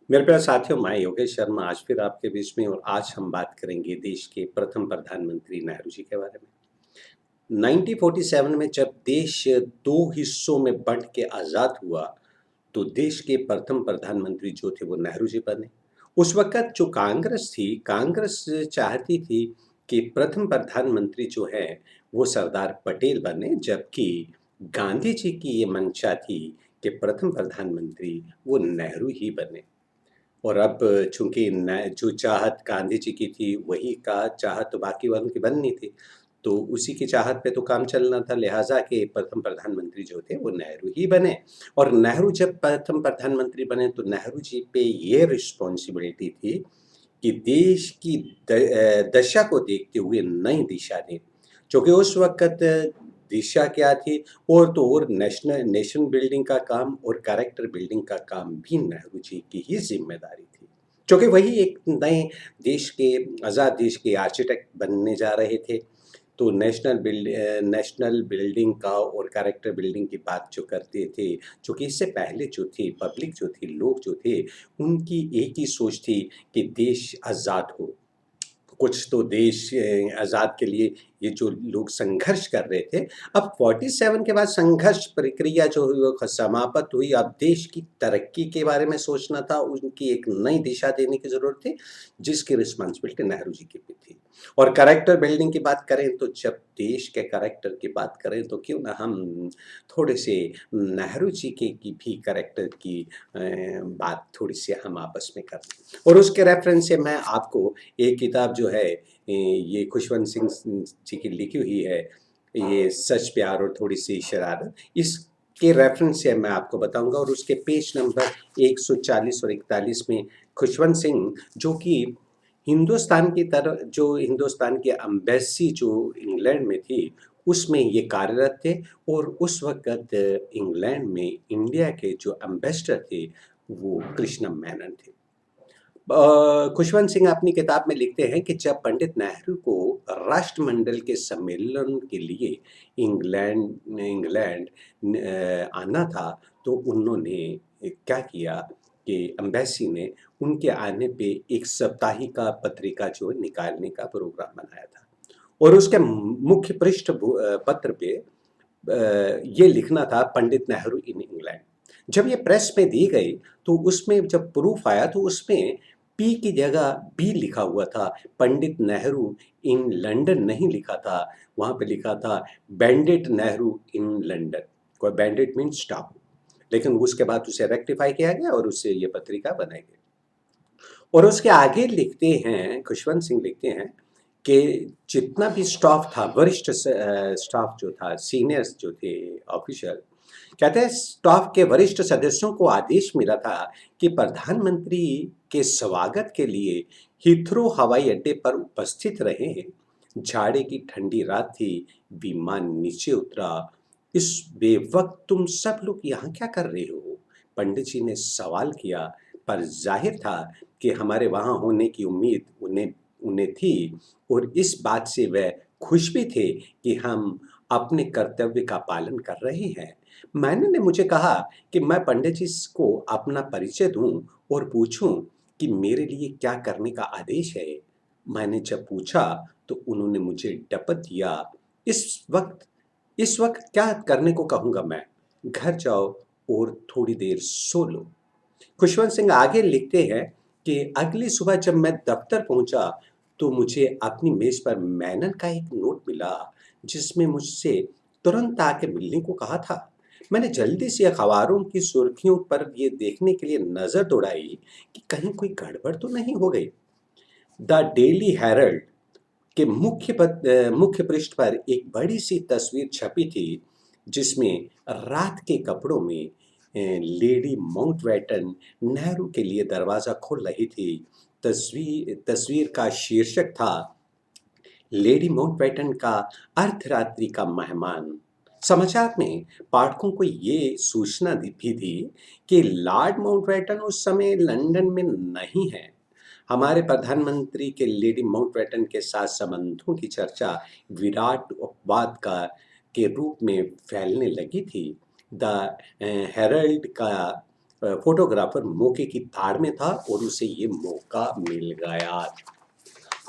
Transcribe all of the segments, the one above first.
मेरे प्यारे साथियों, मैं योगेश शर्मा आज फिर आपके बीच में और आज हम बात करेंगे देश के प्रथम प्रधानमंत्री नेहरू जी के बारे में। 1947 में जब देश 2 हिस्सों में बँट के आज़ाद हुआ, तो देश के प्रथम प्रधानमंत्री जो थे वो नेहरू जी बने। उस वक़्त जो कांग्रेस थी, कांग्रेस चाहती थी कि प्रथम प्रधानमंत्री जो हैं वो सरदार पटेल बने, जबकि गांधी जी की ये मंशा थी कि प्रथम प्रधानमंत्री वो नेहरू ही बने। और अब चूँकि न जो चाहत गांधी जी की थी, वही का चाहत तो बाकी वालों की बननी थी। तो उसी की चाहत पे तो काम चलना था, लिहाज़ा के प्रथम प्रधानमंत्री जो थे, वो नेहरू ही बने। और नेहरू जब प्रथम प्रधानमंत्री बने, तो नेहरू जी पे ये रिस्पॉन्सिबिलिटी थी कि देश की दशा को देखते हुए नई दिशा दें। चूँकि उस वक़्त दिशा क्या थी और तो और नेशन बिल्डिंग का काम और कैरेक्टर बिल्डिंग का काम भी नेहरू जी की ही ज़िम्मेदारी थी। चूँकि वही एक नए देश के आज़ाद देश के आर्किटेक्ट बनने जा रहे थे, तो नेशनल बिल्डिंग का और कैरेक्टर बिल्डिंग की बात जो करते थे, चूँकि इससे पहले जो थी पब्लिक जो थी, लोग जो थे, उनकी एक ही सोच थी कि देश आज़ाद हो। कुछ तो देश आज़ाद के लिए ये जो लोग संघर्ष कर रहे थे, अब 47 के बाद संघर्ष प्रक्रिया जो हुई वो समाप्त हुई। अब देश की तरक्की के बारे में सोचना था, उनकी एक नई दिशा देने की ज़रूरत थी, जिसकी रिस्पॉन्सिबिलिटी नेहरू जी की भी थी। और कैरेक्टर बिल्डिंग की बात करें तो जब देश के कैरेक्टर की बात करें तो क्यों ना हम थोड़े से नेहरू जी के की भी कैरेक्टर की बात थोड़ी-सी हम आपस में कर लें। और उसके रेफ़रेंस से मैं आपको एक किताब जो है ये खुशवंत सिंह जी की लिखी हुई है, ये सच प्यार और थोड़ी-सी शरारत, इसके रेफ़रेंस से मैं आपको बताऊँगा और उसके पेज नंबर 140 और 41 में खुशवंत सिंह जो कि हिंदुस्तान की एम्बेसी जो इंग्लैंड में थी, उसमें ये कार्यरत थे और उस वक़्त इंग्लैंड में इंडिया के जो एम्बेसडर थे, वो कृष्णम मेनन थे। खुशवंत सिंह अपनी किताब में लिखते हैं कि जब पंडित नेहरू को राष्ट्रमंडल के सम्मेलन के लिए इंग्लैंड आना था, तो उन्होंने क्या किया कि एम्बेसी ने उनके आने पे एक साप्ताहिका पत्रिका जो है निकालने का प्रोग्राम बनाया था। और उसके मुख्य पत्र पे ये लिखना था पंडित नेहरू इन इंग्लैंड। जब ये प्रेस में दी गई, तो उसमें जब प्रूफ आया तो उसमें पी की जगह बी लिखा हुआ था, पंडित नेहरू इन लंदन नहीं लिखा था, वहाँ पे लिखा था पंडित नेहरू इन लंदन। कोई पंडित मीन्स स्टॉप, लेकिन उसके बाद उसे रेक्टिफाई किया गया और उससे ये पत्रिका बनाई गई। और उसके आगे लिखते हैं, खुशवंत सिंह लिखते हैं कि जितना भी स्टाफ था, वरिष्ठ स्टाफ जो था, सीनियर्स जो थे ऑफिशियल, कहते हैं स्टाफ के वरिष्ठ सदस्यों को आदेश मिला था कि प्रधानमंत्री के स्वागत के लिए हीथ्रो हवाई अड्डे पर उपस्थित रहें। जाड़े की ठंडी रात थी, विमान नीचे उतरा। इस बेवक्त तुम सब लोग यहाँ क्या कर रहे हो? पंडित जी ने सवाल किया, पर जाहिर था कि हमारे वहाँ होने की उम्मीद उन्हें उन्हें थी और इस बात से वह खुश भी थे कि हम अपने कर्तव्य का पालन कर रहे हैं। मैंने ने मुझे कहा कि मैं पंडित जी को अपना परिचय दूं और पूछूं कि मेरे लिए क्या करने का आदेश है। मैंने जब पूछा तो उन्होंने मुझे डपट दिया, इस वक्त इस वक्त क्या करने को कहूँगा मैं? घर जाओ और थोड़ी देर सो लो। खुशवंत सिंह आगे लिखते हैं कि अगली सुबह जब मैं दफ्तर पहुंचा तो मुझे अपनी मेज पर मेनन का एक नोट मिला जिसमें मुझसे तुरंत आके मिलने को कहा था। मैंने जल्दी से अखबारों की सुर्खियों पर ये देखने के लिए नजर दौड़ाई कि कहीं कोई गड़बड़ तो नहीं हो गई। द डेली हेरल्ड के मुख्य पृष्ठ पर एक बड़ी सी तस्वीर छपी थी जिसमें रात के कपड़ों में लेडी माउंटबेटन नेहरू के लिए दरवाजा खोल रही थी। तस्वीर का शीर्षक था लेडी माउंटबेटन का अर्धरात्रि का मेहमान। समाचार में पाठकों को ये सूचना भी थी कि लॉर्ड माउंटबेटन उस समय लंदन में नहीं है। हमारे प्रधानमंत्री के लेडी माउंटबेटन के साथ संबंधों की चर्चा विराट अपवाद का के रूप में फैलने लगी थी। द हेरल्ड का फोटोग्राफर मौके की ताड़ में था और उसे ये मौका मिल गया।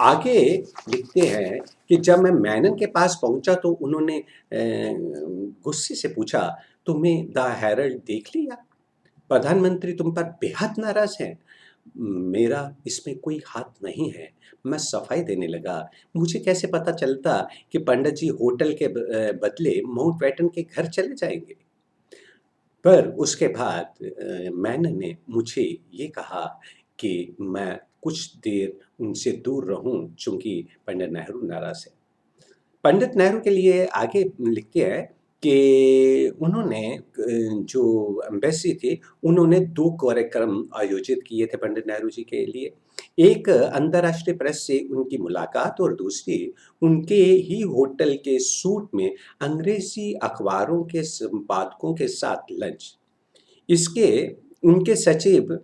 आगे लिखते हैं कि जब मैं मेनन के पास पहुंचा तो उन्होंने गुस्से से पूछा, तुमने द हेरल्ड देख लिया? प्रधानमंत्री तुम पर बेहद नाराज हैं। मेरा इसमें कोई हाथ नहीं है। मैं सफाई देने लगा। मुझे कैसे पता चलता कि पंडित जी होटल के बदले माउंटबेटन के घर चले जाएंगे? पर उसके बाद मैंने ने मुझे ये कहा कि मैं कुछ देर उनसे दूर रहूं, चूंकि पंडित नेहरू नाराज है। पंडित नेहरू के लिए आगे लिखते हैं कि उन्होंने जो एम्बेसी थी, उन्होंने 2 कार्यक्रम आयोजित किए थे पंडित नेहरू जी के लिए। एक अंतर्राष्ट्रीय प्रेस से उनकी मुलाकात और दूसरी उनके ही होटल के सूट में अंग्रेज़ी अखबारों के संपादकों के साथ लंच। इसके उनके सचिव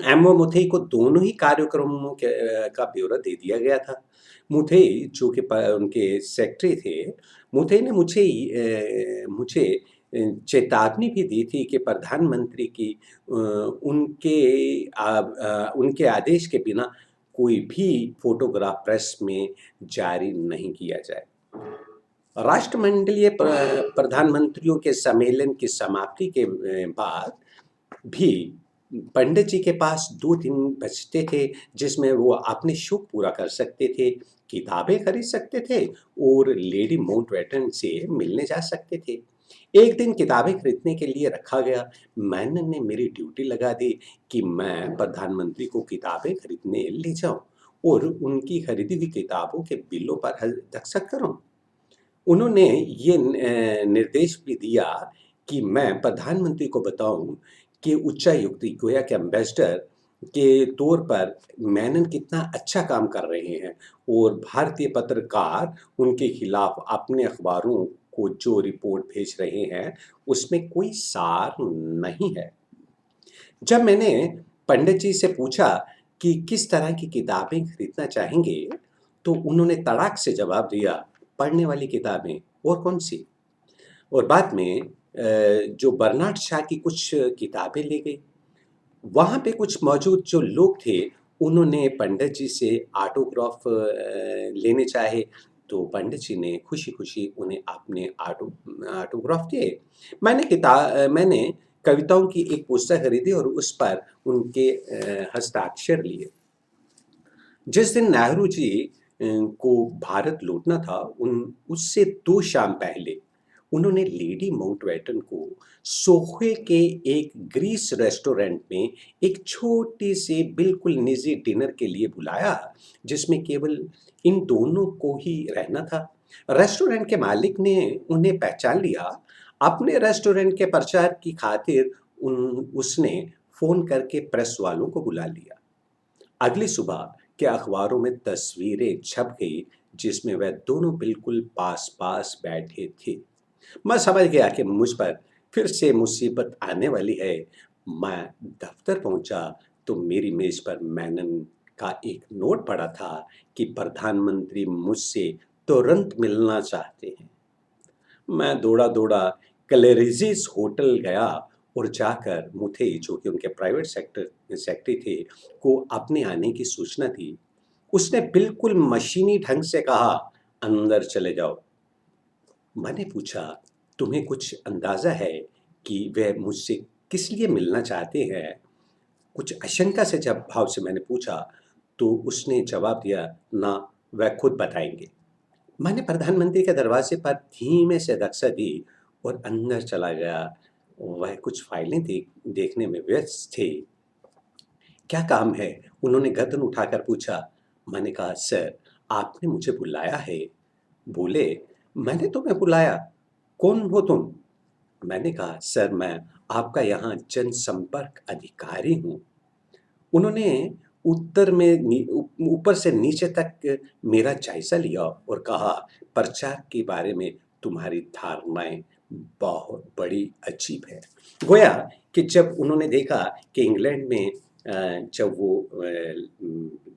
एमओ मुथई को दोनों ही कार्यक्रमों का ब्यौरा दे दिया गया था। मुथई जो कि उनके सेक्रेटरी थे, मुथई ने मुझे चेतावनी भी दी थी कि प्रधानमंत्री की उनके आदेश के बिना कोई भी फोटोग्राफ प्रेस में जारी नहीं किया जाए। राष्ट्रमंडलीय प्रधानमंत्रियों के सम्मेलन की समाप्ति के बाद भी पंडित जी के पास 2 दिन बचते थे, जिसमें वो अपने शौक पूरा कर सकते थे, किताबें खरीद सकते थे और लेडी माउंटबेटन से मिलने जा सकते थे। एक दिन किताबें खरीदने के लिए रखा गया। मेनन ने मेरी ड्यूटी लगा दी कि मैं प्रधानमंत्री को किताबें खरीदने ले जाऊं और उनकी खरीदी हुई किताबों के बिलों पर दस्तखत करूं। उन्होंने ये निर्देश भी दिया कि मैं प्रधानमंत्री को बताऊं कि उच्चायुक्त गोया के एम्बेसडर के तौर पर मेनन कितना अच्छा काम कर रहे हैं और भारतीय पत्रकार उनके खिलाफ अपने अखबारों को जो रिपोर्ट भेज रहे हैं, उसमें कोई सार नहीं है। जब मैंने पंडित जी से पूछा कि किस तरह की किताबें खरीदना चाहेंगे, तो उन्होंने तड़ाक से जवाब दिया, पढ़ने वाली किताबें और कौन-सी? और बाद में जो बर्नार्ड शॉ की कुछ किताबें ले गई। वहाँ पे कुछ मौजूद जो लोग थे, उन्होंने पंडित जी से ऑटोग्राफ लेने चाहे, तो पंडित जी ने खुशी-खुशी उन्हें अपने ऑटोग्राफ दिए। मैंने कविताओं की एक पुस्तक खरीदी और उस पर उनके हस्ताक्षर लिए। जिस दिन नेहरू जी को भारत लौटना था, उससे 2 शाम पहले उन्होंने लेडी माउंटबेटन को सोहे के एक ग्रीस रेस्टोरेंट में एक छोटी सी बिल्कुल निजी डिनर के लिए बुलाया, जिसमें केवल इन दोनों को ही रहना था। रेस्टोरेंट के मालिक ने उन्हें पहचान लिया। अपने रेस्टोरेंट के प्रचार की खातिर उसने फोन करके प्रेस वालों को बुला लिया। अगली सुबह के अखबारों में तस्वीरें छप गई, जिसमें वह दोनों बिल्कुल पास-पास बैठे थे। मैं समझ गया कि मुझ पर फिर से मुसीबत आने वाली है। मैं दफ्तर पहुंचा तो मेरी मेज पर मेनन का एक नोट पड़ा था कि प्रधानमंत्री मुझसे तुरंत मिलना चाहते हैं। मैं दौड़ा-दौड़ा क्लैरिजेस होटल गया और जाकर मुथई, जो कि उनके प्राइवेट सेक्रेटरी थे, को अपने आने की सूचना दी। उसने बिल्कुल मशीनी ढंग से कहा, अंदर चले जाओ। मैंने पूछा, तुम्हें कुछ अंदाज़ा है कि वह मुझसे किस लिए मिलना चाहते हैं? कुछ आशंका से जब भाव से मैंने पूछा, तो उसने जवाब दिया, ना, वह खुद बताएंगे। मैंने प्रधानमंत्री के दरवाजे पर धीमे से दस्तक दी और अंदर चला गया। वह कुछ फाइलें देखने में व्यस्त थे। क्या काम है? उन्होंने गर्दन उठाकर पूछा। मैंने कहा, सर, आपने मुझे बुलाया है। बोले, मैंने तुम्हें बुलाया? कौन हो तुम? मैंने कहा, सर, मैं आपका यहाँ जनसंपर्क अधिकारी हूँ। उन्होंने उत्तर में ऊपर से नीचे तक मेरा जायजा लिया और कहा, प्रचार के बारे में तुम्हारी धारणाएं बहुत बड़ी अजीब है। गोया कि जब उन्होंने देखा कि इंग्लैंड में जब वो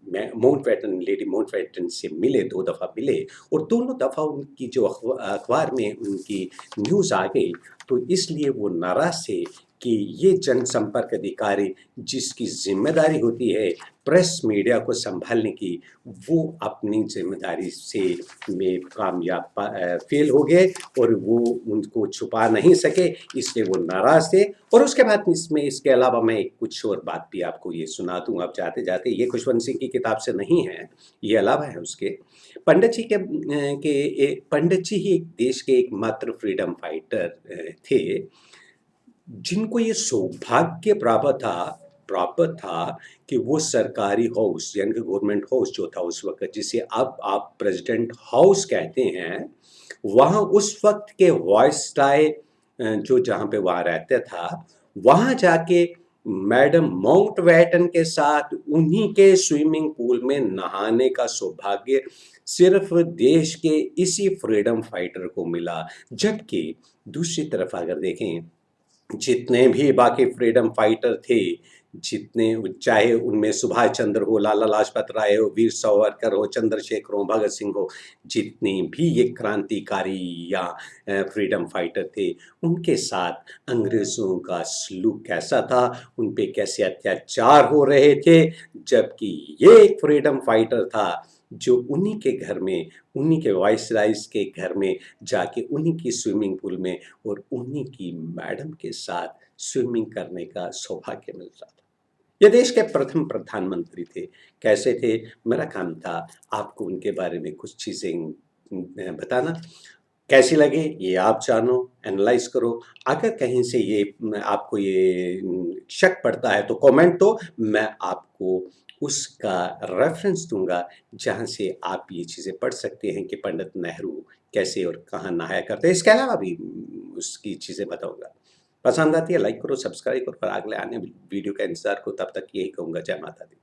लेडी माउंटबेटन से मिले, 2 दफ़ा मिले और दोनों दफ़ा उनकी जो अखबार में उनकी न्यूज़ आ गई, तो इसलिए वो नाराज़ थे कि ये जनसंपर्क अधिकारी जिसकी ज़िम्मेदारी होती है प्रेस मीडिया को सँभालने की, वो अपनी ज़िम्मेदारी से में फ़ेल हो गए और वो उनको छुपा नहीं सके, इसलिए वो नाराज़ थे। और उसके बाद इसके अलावा मैं एक कुछ और बात भी आपको ये सुना दूँ अब जाते-जाते, ये खुशवंत सिंह की किताब से नहीं है, ये अलावा है उसके। पंडित जी ही एक देश के एकमात्र फ्रीडम फाइटर थे, जिनको ये सौभाग्य प्राप्त था कि वो सरकारी हाउस यानी कि गवर्नमेंट हाउस जो था उस वक़्त, जिसे अब आप प्रेसिडेंट हाउस कहते हैं, वहाँ उस वक़्त के वायसराय जो जहाँ पे वहाँ रहता था, वहाँ जाके मैडम माउंटबेटन के साथ उन्हीं के स्विमिंग पूल में नहाने का सौभाग्य सिर्फ़ देश के इसी फ्रीडम फाइटर को मिला। जबकि दूसरी तरफ अगर देखें, जितने भी बाकी फ्रीडम फाइटर थे, जितने चाहे उनमें सुभाष चंद्र हो, लाला लाजपत राय हो, वीर सावरकर हो, चंद्रशेखर हो, भगत सिंह हो, जितने भी ये क्रांतिकारी या फ्रीडम फाइटर थे, उनके साथ अंग्रेज़ों का सलूक कैसा था, उन पे कैसे अत्याचार हो रहे थे, जबकि ये एक फ्रीडम फाइटर था, जो उन्हीं के घर में, उन्हीं के वाइसरायज़ के घर में जाके उन्हीं की स्विमिंग पूल में और उन्हीं की मैडम के साथ स्विमिंग करने का सौभाग्य मिल रहा था। ये देश के प्रथम प्रधानमंत्री थे। कैसे थे? मेरा काम था आपको उनके बारे में कुछ चीज़ें बताना। कैसी लगी ये आप जानो, एनालाइज़ करो। अगर कहीं से ये आपको ये शक पड़ता है तो कमेंट दो, मैं आपको उसका रेफ़रेंस दूँगा, जहाँ से आप ये चीज़ें पढ़ सकते हैं कि पंडित नेहरू कैसे और कहाँ नहाया करते हैं। इसके अलावा भी उसकी चीज़ें बताऊँगा। पसंद आती है लाइक करो, सब्सक्राइब करो और अगले आने वीडियो का इंतज़ार करो। तब तक यही कहूँगा, जय माता दी।